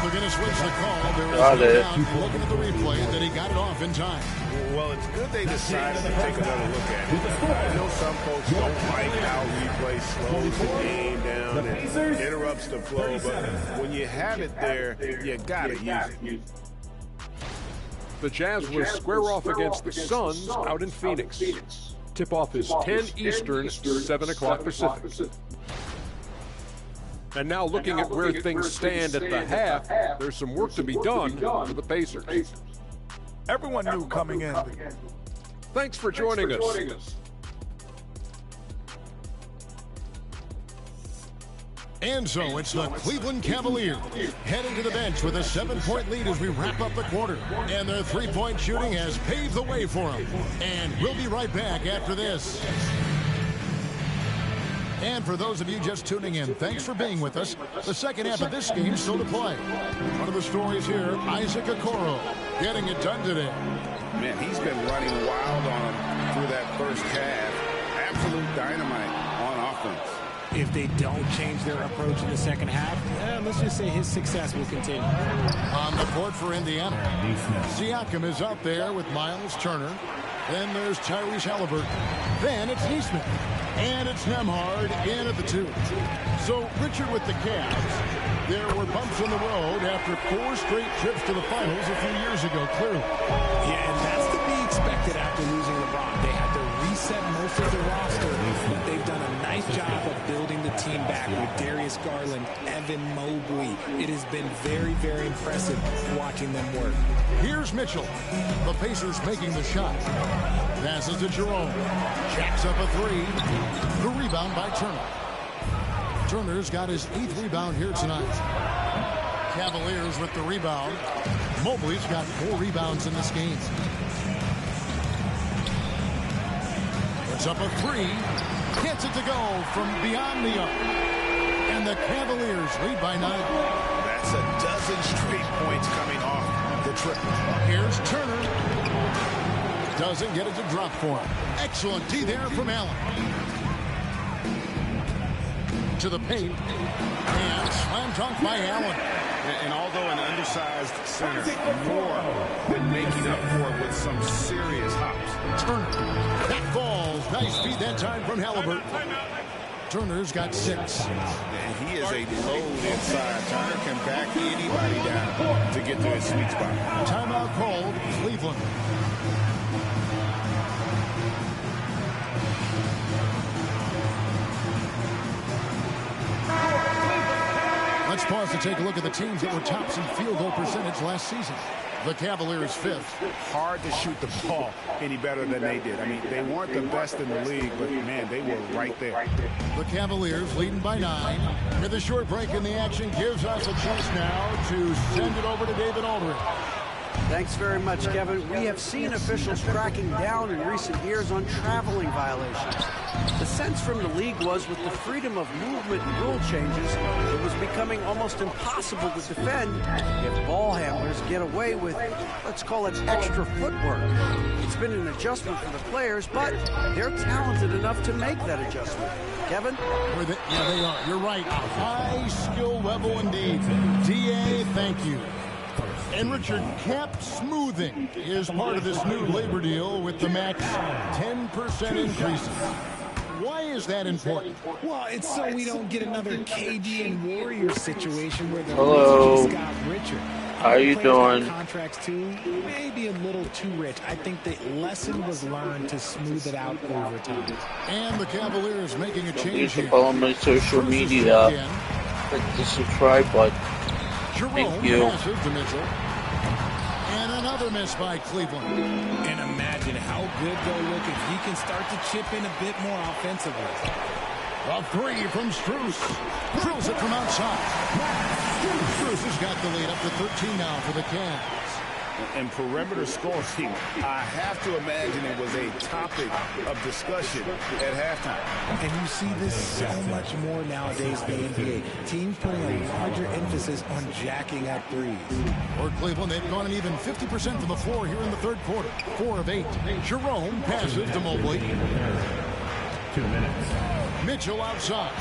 They're going to switch the call. There is no doubt, looking at the replay, that he got it off in time. Well, it's good they decided to take another look at it. I know some folks don't like how replay slows the game down and interrupts the flow, but when you have it there, you got to use it. The Jazz will square off against the Suns out in Phoenix. Tip-off is 10 Eastern, 7 o'clock Pacific. And now looking at where things stand at the half, there's some work to be done for the Pacers. Everyone knew coming in. Thanks for joining us. And so it's the Cleveland Cavaliers heading to the bench with a 7-point lead as we wrap up the quarter. And their 3-point shooting has paved the way for them. And we'll be right back after this. And for those of you just tuning in, thanks for being with us. The second half of this game still to play. One of the stories here, Isaac Okoro getting it done today. Man, he's been running wild on him through that first half. Absolute dynamite on offense. If they don't change their approach in the second half, let's just say his success will continue. On the court for Indiana, Siakam is out there with Miles Turner. Then there's Tyrese Halliburton. Then it's Neesmith. And it's Nembhard in at the 2. So Richard with the Cavs. There were bumps in the road after 4 straight trips to the finals a few years ago, clearly. Yeah, and that's to be expected after losing LeBron. They had to reset most of the roster, but they've done a nice job of building the team back with Darius Garland, Evan Mobley. It has been very, very impressive watching them work. Here's Mitchell. The Pacers making the shot. Passes to Jerome. Jacks up a 3. The rebound by Turner. Turner's got his 8th rebound here tonight. Cavaliers with the rebound. Mobley's got 4 rebounds in this game. It's up a 3. Gets it to go from beyond the arc. And the Cavaliers lead by 9. That's a dozen straight points coming off the triple. Here's Turner. Doesn't get it to drop for him. Excellent D there from Allen. To the paint. And slam dunk by Allen. And although an undersized center, more than making up for it with some serious hops. Turner. That falls. Nice feed that time from Halliburton. Turner's got 6. And he is a load inside. Turner can back anybody down to get to his sweet spot. Timeout called. Cleveland. Let's pause to take a look at the teams that were tops in field goal percentage last season. The Cavaliers' fifth. Hard to shoot the ball any better than they did. I mean, they weren't the best in the league, but, man, they were right there. The Cavaliers leading by 9. With a short break in the action gives us a chance now to send it over to David Aldridge. Thanks very much, Kevin. We have seen officials cracking down in recent years on traveling violations. The sense from the league was with the freedom of movement and rule changes, it was becoming almost impossible to defend if ball handlers get away with, let's call it, extra footwork. It's been an adjustment for the players, but they're talented enough to make that adjustment. Kevin? Yeah, they are. You're right. High skill level indeed. DA, thank you. And Richard, cap smoothing is part of this new labor deal with the max 10% increases. Why is that important? Well, it's so we don't get another KD and Warriors situation where the Hello. just got richer. How you doing? Contracts too, maybe a little too rich. I think the lesson was learned to smooth it out over time. And the Cavaliers making a change You here. can follow my social media. Click the subscribe button. Thank you. Passes to Mitchell. And another miss by Cleveland. And imagine how good they'll look if he can start to chip in a bit more offensively. A three from Strus. Drills it from outside. Strus has got the lead up to 13 now for the Cavs. And perimeter scoring, I have to imagine it was a topic of discussion at halftime. And you see this so much more nowadays in the NBA. Teams putting a larger emphasis on jacking up threes. For Cleveland, they've gone an even 50% from the floor here in the third quarter. 4 of 8. Jerome passes to Mobley. 2 minutes. Mitchell outside.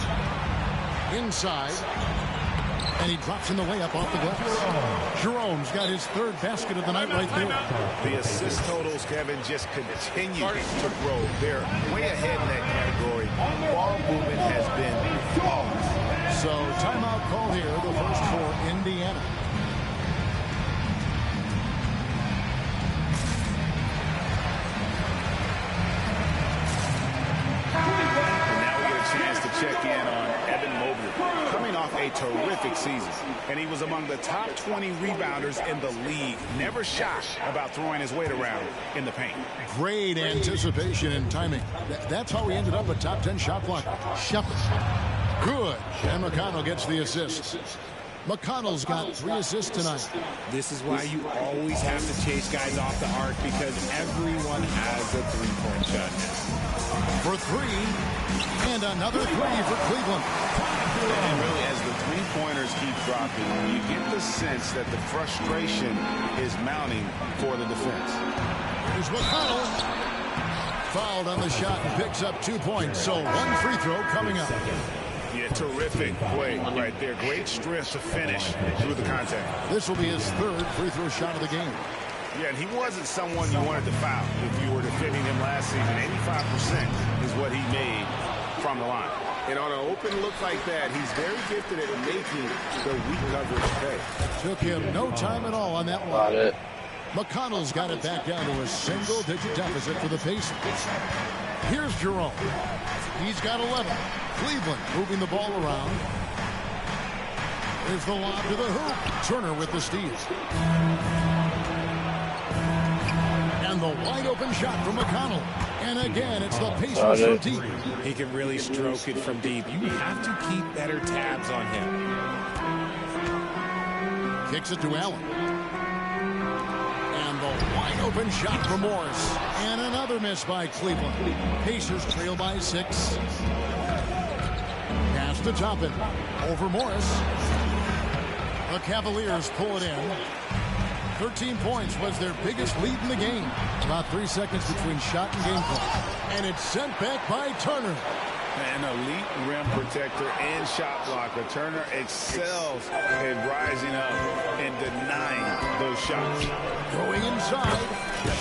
Inside. And he drops in the layup off the glass. Jerome's got his third basket of the night right there. The assist totals, Kevin, just continue to grow. They're way ahead in that category. Ball movement has been flawless. So timeout call here, the first for Indiana. And now we get a chance to check in on Evan Mobley, coming off a terrific season. And he was among the top 20 rebounders in the league. Never shy about throwing his weight around in the paint. Great anticipation and timing. That's how he ended up a top 10 shot blocker. Shepard. Good. And McConnell gets the assist. McConnell's got 3 assists tonight. This is why you always have to chase guys off the arc, because everyone has a three-point shot now. For 3. And another 3 for Cleveland. And really, as the three-pointers keep dropping, you get the sense that the frustration is mounting for the defense. Here's McConnell. Fouled on the shot and picks up 2 points. So 1 free throw coming up. Yeah, terrific play right there. Great strength to finish through the contact. This will be his 3rd free throw shot of the game. Yeah, and he wasn't someone you wanted to foul if you were defending him last season. 85% is what he made from the line. And on an open look like that, he's very gifted at making the weak coverage pay. Took him no time at all on that one. Got it. McConnell's got it back down to a single-digit deficit for the Pacers. Here's Jerome. He's got 11. Cleveland moving the ball around. There's the lob to the hoop. Turner with the steal. And the wide-open shot from McConnell. And again, it's the Pacers from deep. He can really stroke it from deep. You have to keep better tabs on him. Kicks it to Allen. And the wide-open shot from Morris. And another miss by Cleveland. Pacers trail by 6. Pass to Toppin. Over Morris. The Cavaliers pull it in. 13 points was their biggest lead in the game. About 3 seconds between shot and game clock. And it's sent back by Turner. An elite rim protector and shot blocker. Turner excels at rising up and denying those shots. Going inside.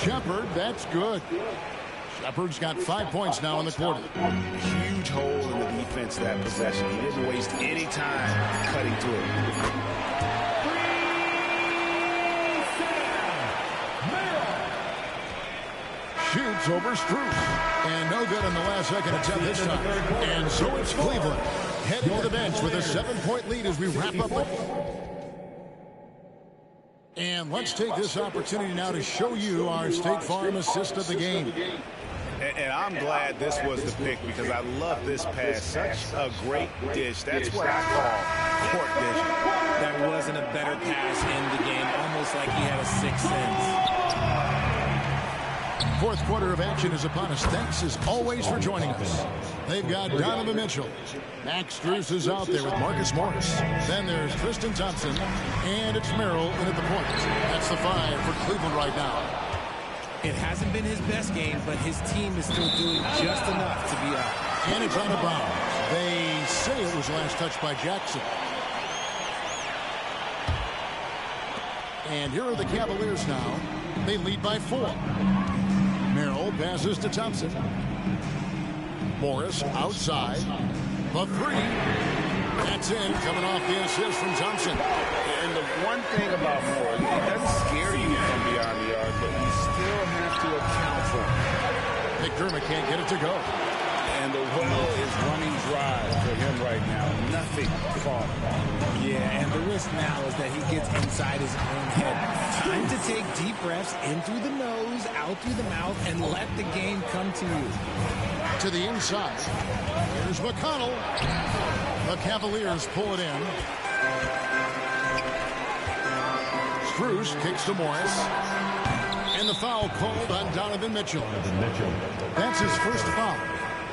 Shepard, that's good. Shepard's got 5 points now in the quarter. Huge hole in the defense that possession. He didn't waste any time cutting through it. Shoots over Strus. And no good on the last second attempt this time. And so it's Cleveland heading to the bench with a 7-point lead as we wrap up. And let's take this opportunity now to show you our State Farm assist of the game. And I'm glad this was the pick because I love this pass. Such a great dish. That's what I call court vision. That wasn't a better pass in the game. Almost like he had a sixth sense. Fourth quarter of action is upon us. Thanks as always for joining us. They've got Donovan Mitchell. Max Strus is out there with Marcus Morris. Then there's Tristan Thompson. And it's Merrill in at the point. That's the 5 for Cleveland right now. It hasn't been his best game, but his team is still doing just enough to be up. And it's out of bounds. They say it was last touched by Jackson. And here are the Cavaliers now. They lead by 4. Merrill passes to Thompson. Morris outside. The 3. That's in, coming off the assist from Thompson. And the one thing about Morris, he doesn't scare you from beyond the arc, but you still have to account for him. McDermott can't get it to go. And the well is running dry for him right now. Nothing caught. Yeah, and the risk now is that he gets inside his own head. Time to take deep breaths in through the nose, out through the mouth, and let the game come to you. To the inside. Here's McConnell. The Cavaliers pull it in. Strus kicks to Morris. And the foul called on Donovan Mitchell. That's his first foul.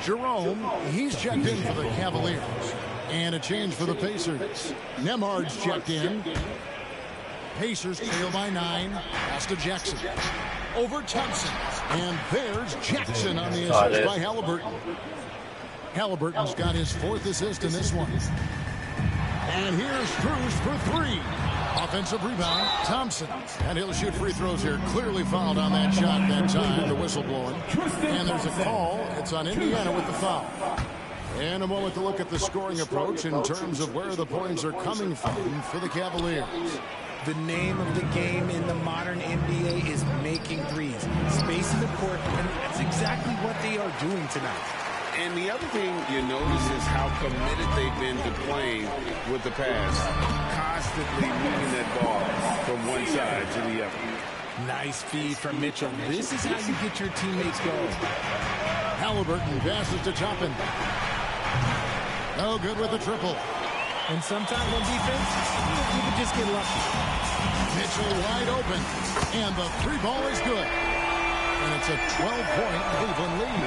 Jerome, he's checked in for the Cavaliers. And a change for the Pacers. Nembhard's checked in. Pacers trail by 9. Pass to Jackson. Over Thompson. And there's Jackson on the assist by Halliburton. Halliburton's got his 4th assist in this one. And here's Strus for 3. Offensive rebound, Thompson. And he'll shoot free throws here. Clearly fouled on that shot that time, the whistle blowing. And there's a call. It's on Indiana with the foul. And a moment to look at the scoring approach in terms of where the points are coming from for the Cavaliers. The name of the game in the modern NBA is making threes. Spacing the court, and that's exactly what they are doing tonight. And the other thing you notice is how committed they've been to playing with the pass. Constantly moving that ball from one side to the other. Nice feed from Mitchell. This is how you get your teammates going. Halliburton passes to Toppin. No good with the triple. And sometimes on defense, you can just get lucky. Mitchell wide open. And the 3 ball is good. And it's a 12-point Cleveland lead.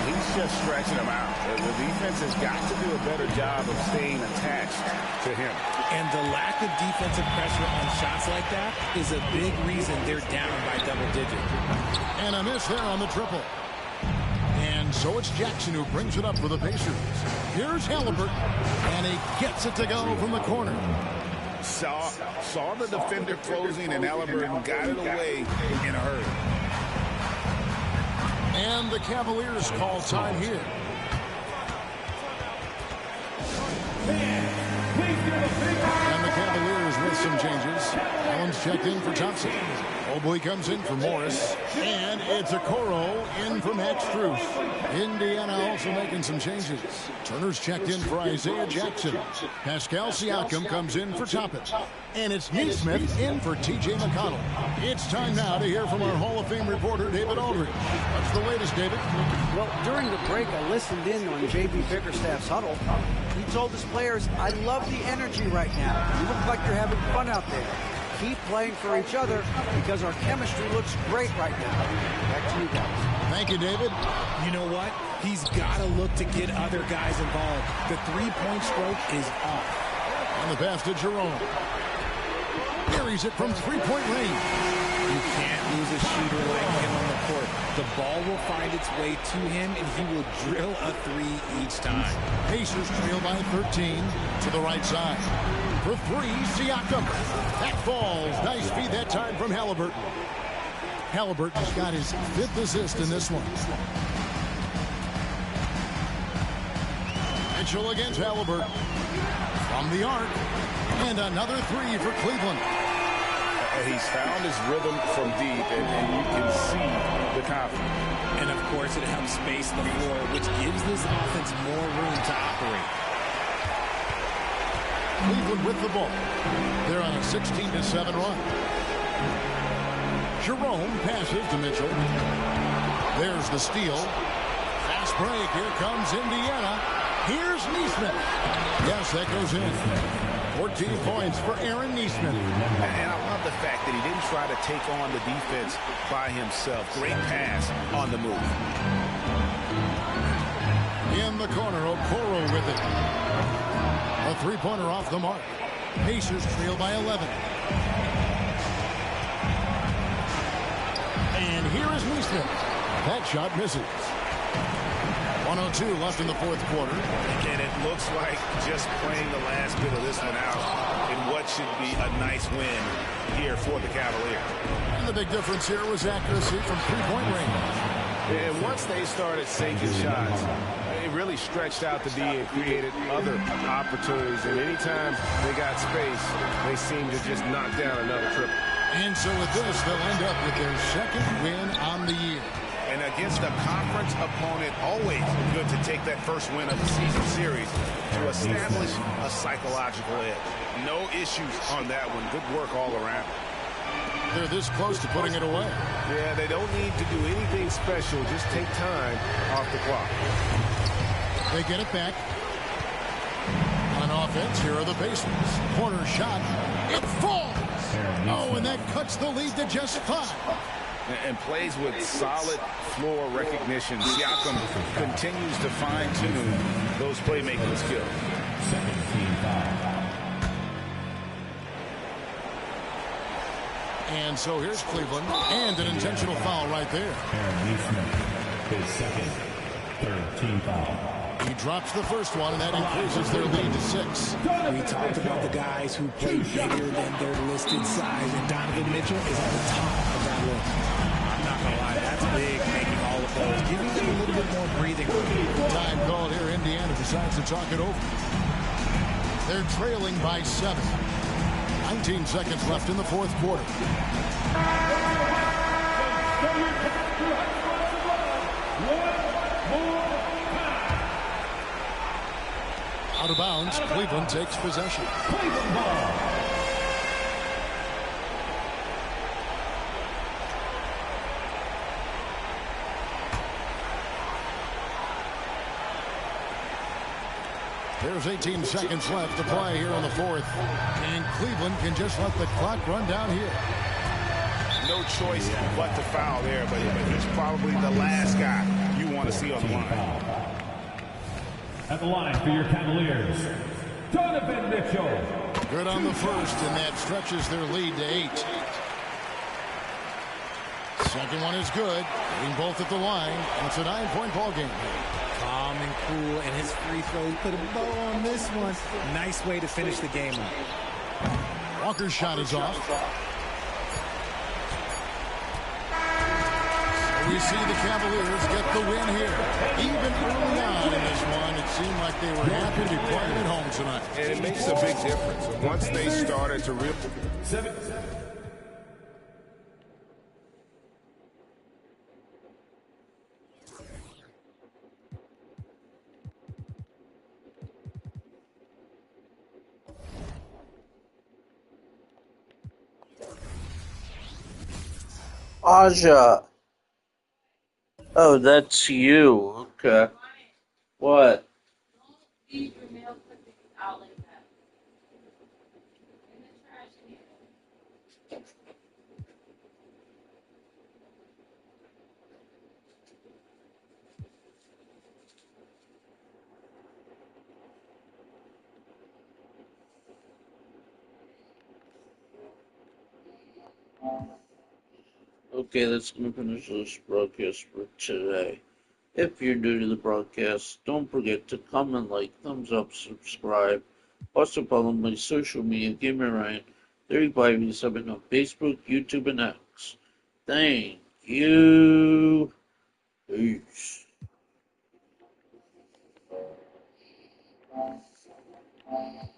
He's just stretching them out. The defense has got to do a better job of staying attached to him. And the lack of defensive pressure on shots like that is a big reason they're down by double digits. And a miss there on the triple. And so it's Jackson who brings it up for the Pacers. Here's Halliburton. And he gets it to go from the corner. Saw the defender closing, and Halliburton got it away in a hurry. And the Cavaliers call time here. And the Cavaliers with some changes. Allen's checked in for Thompson. Mobley comes in for Morris. And it's Okoro in for Max Strus. Indiana also making some changes. Turner's checked in for Isaiah Jackson. Pascal Siakam comes in for Toppin. And it's Nesmith in for T.J. McConnell. It's time now to hear from our Hall of Fame reporter, David Aldridge. What's the latest, David? Well, during the break, I listened in on J.B. Bickerstaff's huddle. He told his players, I love the energy right now. You look like you're having fun out there. Keep playing for each other because our chemistry looks great right now. Back to you guys. Thank you, David. You know what? He's got to look to get other guys involved. The three-point stroke is off. And the pass to Jerome. Carries it from three-point range. You can't lose a shooter like him on the court. The ball will find its way to him, and he will drill a 3 each time. Pacers trail by 13 to the right side. For 3, Siakam. That falls. Nice feed that time from Halliburton. Halliburton's got his 5th assist in this one. Mitchell against Halliburton. From the arc. And another 3 for Cleveland. He's found his rhythm from deep, and you can see the confidence. And, of course, it helps space the floor, which gives this offense more room to operate. Cleveland with the ball. They're on a 16-7 run. Jerome passes to Mitchell. There's the steal. Fast break. Here comes Indiana. Here's Neesmith. Yes, that goes in. 14 points for Aaron Neesmith. And I love the fact that he didn't try to take on the defense by himself. Great pass on the move. In the corner, Okoro with it. A three-pointer off the mark. Pacers trail by 11. And here is Neesmith. That shot misses. 1:02 left in the fourth quarter. And it looks like just playing the last bit of this one out in what should be a nice win here for the Cavaliers. And the big difference here was accuracy from three-point range. And once they started sinking shots, it really stretched out the D and created other opportunities. And anytime they got space, they seemed to just knock down another triple. And so with this, they'll end up with their second win on the year. And against a conference opponent, always good to take that first win of the season series to establish a psychological edge. No issues on that one. Good work all around. They're this close to putting it away. Yeah, they don't need to do anything special. Just take time off the clock. They get it back. On offense, here are the Pacers. Corner shot. It falls. Oh, and that cuts the lead to just 5. And plays with solid floor recognition. Siakam continues to fine-tune those playmaking skills. And so here's Cleveland. And an intentional foul right there. His second, third team foul. He drops the first one, and that increases their lead to 6. We talked about the guys who play bigger than their listed size, and Donovan Mitchell is at the top of that list. I'm not going to lie, that's big, making all of those, giving them a little bit more breathing room. Time called here. Indiana decides to talk it over. They're trailing by 7. 19 seconds left in the fourth quarter. Out of bounds, Cleveland takes possession. Cleveland ball. There's 18 seconds left to play here on the fourth. And Cleveland can just let the clock run down here. No choice but to foul there, but he's probably the last guy you want to see on the line. At the line for your Cavaliers, Donovan Mitchell. Good on the first, and that stretches their lead to 8. Second one is good. Getting both at the line, and it's a 9-point ball game. Calm and cool, and his free throw, he put a bow on this one. Nice way to finish the game up. Walker's shot is off. We see the Cavaliers get the win here. Even early on in this one, it seemed like they were happy to be playing at home tonight. And it makes a big difference. Once they started to really... Aja. Oh, that's you. Okay. What? Okay, that's going to finish this broadcast for today. If you're new to the broadcast, don't forget to comment, like, thumbs up, subscribe. Also follow my social media, GamerRyan3587 on Facebook, YouTube, and X. Thank you. Peace.